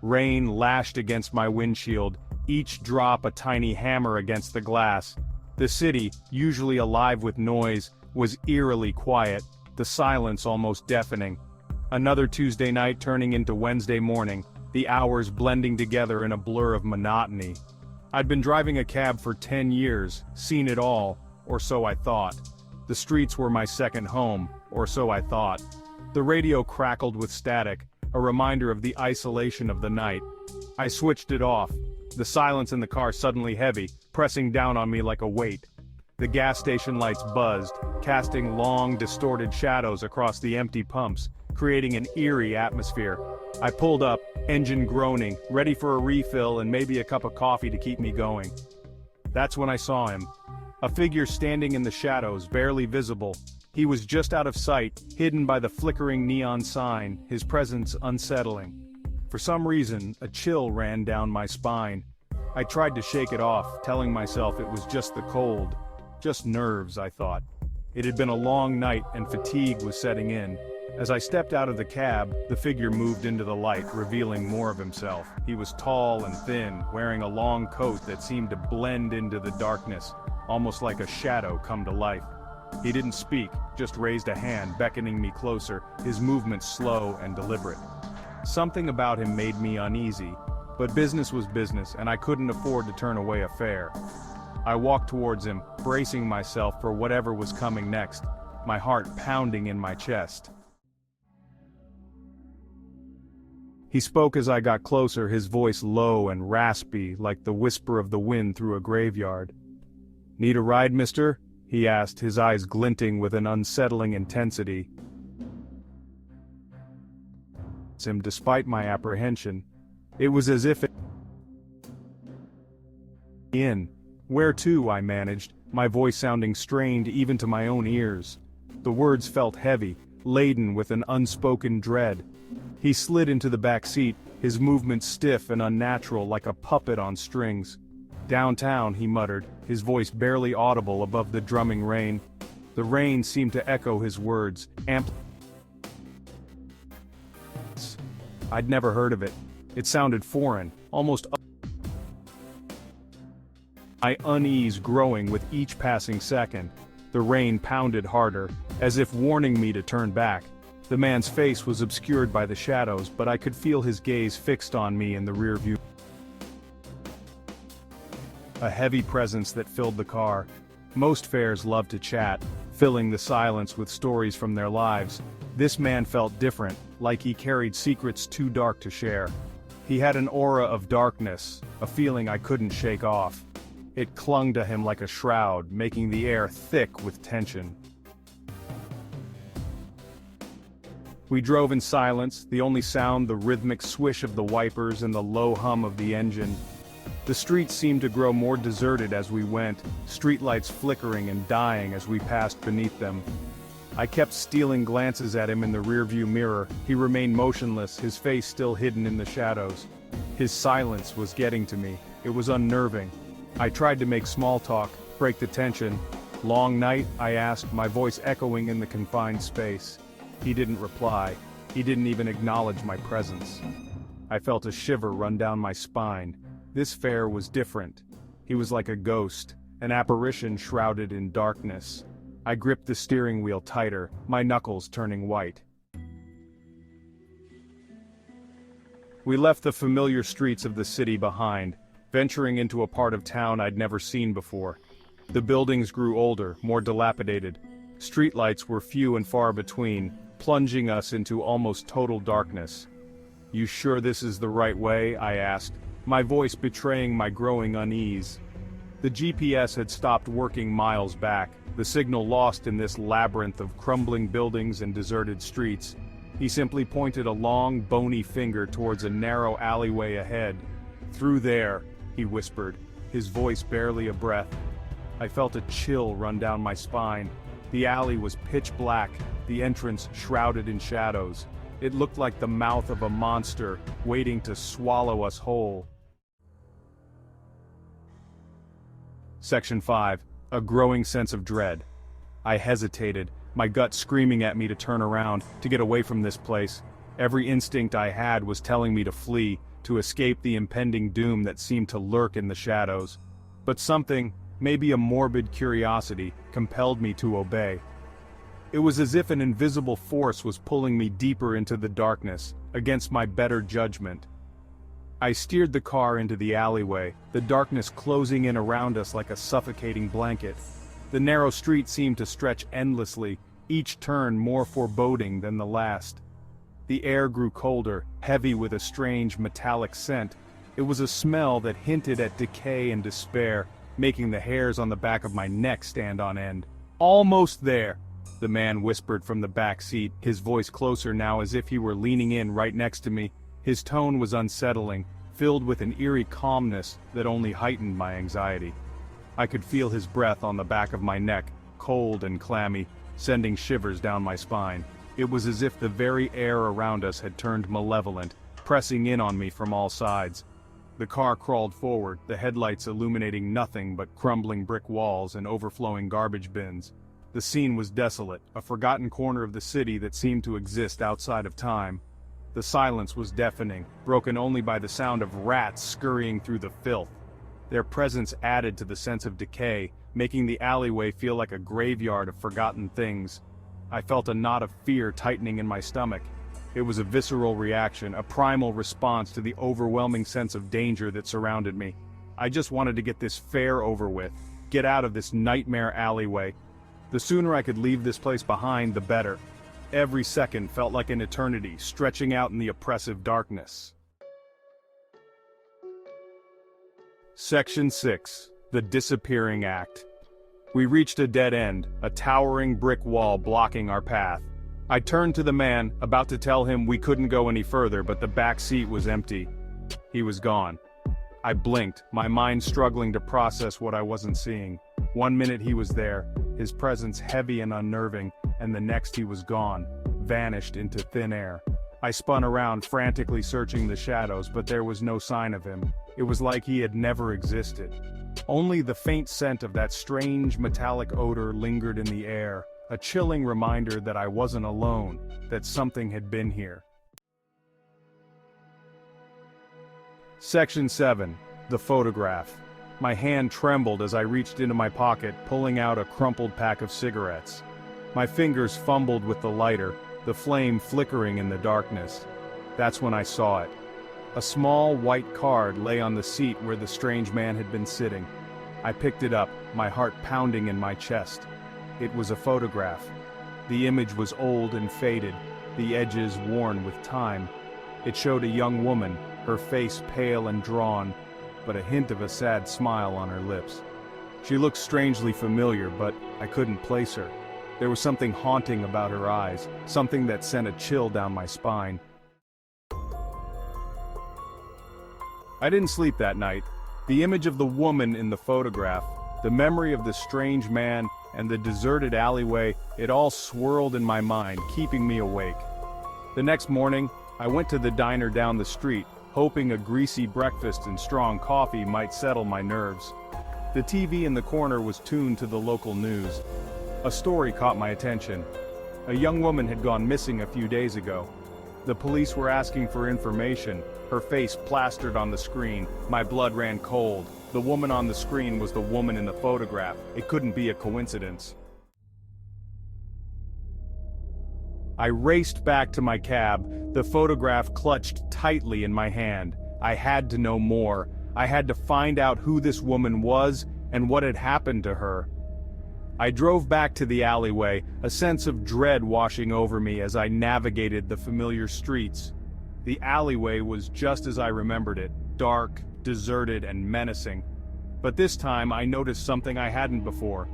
Rain lashed against my windshield, each drop a tiny hammer against the glass. The city, usually alive with noise, was eerily quiet, the silence almost deafening. Another Tuesday night turning into Wednesday morning, the hours blending together in a blur of monotony. I'd been driving a cab for 10 years, seen it all, or so I thought. The streets were my second home, or so I thought. The radio crackled with static, a reminder of the isolation of the night. I switched it off, the silence in the car suddenly heavy, pressing down on me like a weight. The gas station lights buzzed, casting long, distorted shadows across the empty pumps, creating an eerie atmosphere. I pulled up, engine groaning, ready for a refill and maybe a cup of coffee to keep me going. That's when I saw him. A figure standing in the shadows, barely visible. He was just out of sight, hidden by the flickering neon sign, his presence unsettling. For some reason, a chill ran down my spine. I tried to shake it off, telling myself it was just the cold. Just nerves, I thought. It had been a long night and fatigue was setting in. As I stepped out of the cab, the figure moved into the light, revealing more of himself. He was tall and thin, wearing a long coat that seemed to blend into the darkness, almost like a shadow come to life. He didn't speak, just raised a hand, beckoning me closer, his movements slow and deliberate. Something about him made me uneasy, but business was business and I couldn't afford to turn away a fare. I walked towards him, bracing myself for whatever was coming next, my heart pounding in my chest. He spoke as I got closer, his voice low and raspy, like the whisper of the wind through a graveyard. "Need a ride, mister?" he asked, his eyes glinting with an unsettling intensity. Him despite my apprehension. It was as if Where to, I managed, my voice sounding strained even to my own ears. The words felt heavy, laden with an unspoken dread. He slid into the back seat, his movements stiff and unnatural like a puppet on strings. "Downtown," he muttered, his voice barely audible above the drumming rain. The rain seemed to echo his words, I'd never heard of it. It sounded foreign, almost my unease growing with each passing second. The rain pounded harder, as if warning me to turn back. The man's face was obscured by the shadows, but I could feel his gaze fixed on me in the rear view. A heavy presence that filled the car. Most fares love to chat, filling the silence with stories from their lives. This man felt different, like he carried secrets too dark to share. He had an aura of darkness, a feeling I couldn't shake off. It clung to him like a shroud, making the air thick with tension. We drove in silence, the only sound the rhythmic swish of the wipers and the low hum of the engine. The streets seemed to grow more deserted as we went, streetlights flickering and dying as we passed beneath them. I kept stealing glances at him in the rearview mirror. He remained motionless, his face still hidden in the shadows. His silence was getting to me. It was unnerving. I tried to make small talk, break the tension. "Long night?" I asked, my voice echoing in the confined space. He didn't reply. He didn't even acknowledge my presence. I felt a shiver run down my spine. This fare was different. He was like a ghost, an apparition shrouded in darkness. I gripped the steering wheel tighter, my knuckles turning white. We left the familiar streets of the city behind, venturing into a part of town I'd never seen before. The buildings grew older, more dilapidated. Streetlights were few and far between, plunging us into almost total darkness. "You sure this is the right way?" I asked, my voice betraying my growing unease. The GPS had stopped working miles back, the signal lost in this labyrinth of crumbling buildings and deserted streets. He simply pointed a long, bony finger towards a narrow alleyway ahead. "Through there," he whispered, his voice barely a breath. I felt a chill run down my spine. The alley was pitch black, the entrance shrouded in shadows. It looked like the mouth of a monster, waiting to swallow us whole. Section 5. A growing sense of dread. I hesitated, my gut screaming at me to turn around, to get away from this place. Every instinct I had was telling me to flee, to escape the impending doom that seemed to lurk in the shadows. But something, maybe a morbid curiosity, compelled me to obey. It was as if an invisible force was pulling me deeper into the darkness, against my better judgment. I steered the car into the alleyway, the darkness closing in around us like a suffocating blanket. The narrow street seemed to stretch endlessly, each turn more foreboding than the last. The air grew colder, heavy with a strange metallic scent. It was a smell that hinted at decay and despair, making the hairs on the back of my neck stand on end. "Almost there," the man whispered from the back seat, his voice closer now as if he were leaning in right next to me. His tone was unsettling, filled with an eerie calmness that only heightened my anxiety. I could feel his breath on the back of my neck, cold and clammy, sending shivers down my spine. It was as if the very air around us had turned malevolent, pressing in on me from all sides. The car crawled forward, the headlights illuminating nothing but crumbling brick walls and overflowing garbage bins. The scene was desolate, a forgotten corner of the city that seemed to exist outside of time. The silence was deafening, broken only by the sound of rats scurrying through the filth. Their presence added to the sense of decay, making the alleyway feel like a graveyard of forgotten things. I felt a knot of fear tightening in my stomach. It was a visceral reaction, a primal response to the overwhelming sense of danger that surrounded me. I just wanted to get this fair over with, get out of this nightmare alleyway. The sooner I could leave this place behind, the better. Every second felt like an eternity, stretching out in the oppressive darkness. Section 6. The Disappearing Act. We reached a dead end, a towering brick wall blocking our path. I turned to the man, about to tell him we couldn't go any further, but the back seat was empty. He was gone. I blinked, my mind struggling to process what I wasn't seeing. One minute he was there, his presence heavy and unnerving, and the next he was gone, vanished into thin air. I spun around, frantically searching the shadows, but there was no sign of him. It was like he had never existed. Only the faint scent of that strange metallic odor lingered in the air, a chilling reminder that I wasn't alone, that something had been here. Section 7. The Photograph. My hand trembled as I reached into my pocket, pulling out a crumpled pack of cigarettes. My fingers fumbled with the lighter, the flame flickering in the darkness. That's when I saw it. A small white card lay on the seat where the strange man had been sitting. I picked it up, my heart pounding in my chest. It was a photograph. The image was old and faded, the edges worn with time. It showed a young woman, her face pale and drawn, but a hint of a sad smile on her lips. She looked strangely familiar, but I couldn't place her. There was something haunting about her eyes, something that sent a chill down my spine. I didn't sleep that night. The image of the woman in the photograph, the memory of the strange man, and the deserted alleyway, it all swirled in my mind, keeping me awake. The next morning, I went to the diner down the street, hoping a greasy breakfast and strong coffee might settle my nerves. The TV in the corner was tuned to the local news. A story caught my attention. A young woman had gone missing a few days ago. The police were asking for information, her face plastered on the screen. My blood ran cold. The woman on the screen was the woman in the photograph. It couldn't be a coincidence. I raced back to my cab, the photograph clutched tightly in my hand. I had to know more. I had to find out who this woman was and what had happened to her. I drove back to the alleyway, a sense of dread washing over me as I navigated the familiar streets. The alleyway was just as I remembered it, dark, deserted, and menacing. But this time I noticed something I hadn't before.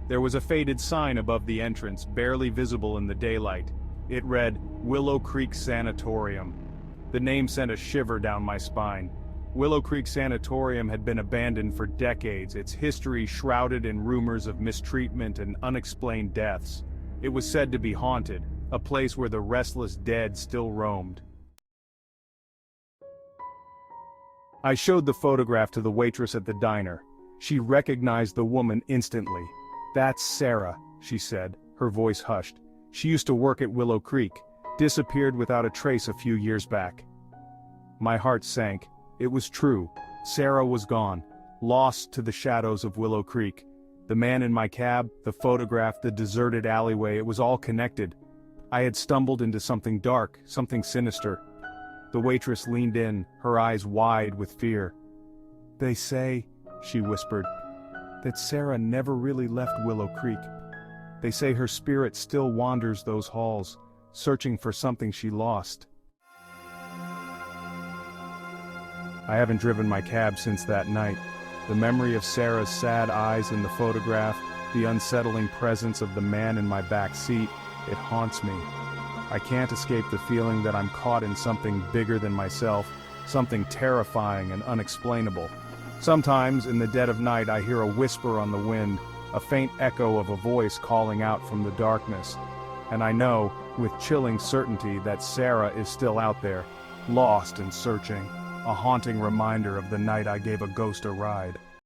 There was a faded sign above the entrance, barely visible in the daylight. It read, Willow Creek Sanatorium. The name sent a shiver down my spine. Willow Creek Sanatorium had been abandoned for decades, its history shrouded in rumors of mistreatment and unexplained deaths. It was said to be haunted, a place where the restless dead still roamed. I showed the photograph to the waitress at the diner. She recognized the woman instantly. "That's Sarah," she said, her voice hushed. "She used to work at Willow Creek, disappeared without a trace a few years back." My heart sank. It was true. Sarah was gone, lost to the shadows of Willow Creek. The man in my cab, the photograph, the deserted alleyway, it was all connected. I had stumbled into something dark, something sinister. The waitress leaned in, her eyes wide with fear. "They say," she whispered, "that Sarah never really left Willow Creek. They say her spirit still wanders those halls, searching for something she lost." I haven't driven my cab since that night. The memory of Sarah's sad eyes in the photograph, the unsettling presence of the man in my back seat, it haunts me. I can't escape the feeling that I'm caught in something bigger than myself, something terrifying and unexplainable. Sometimes, in the dead of night, I hear a whisper on the wind, a faint echo of a voice calling out from the darkness. And I know, with chilling certainty, that Sarah is still out there, lost and searching, a haunting reminder of the night I gave a ghost a ride.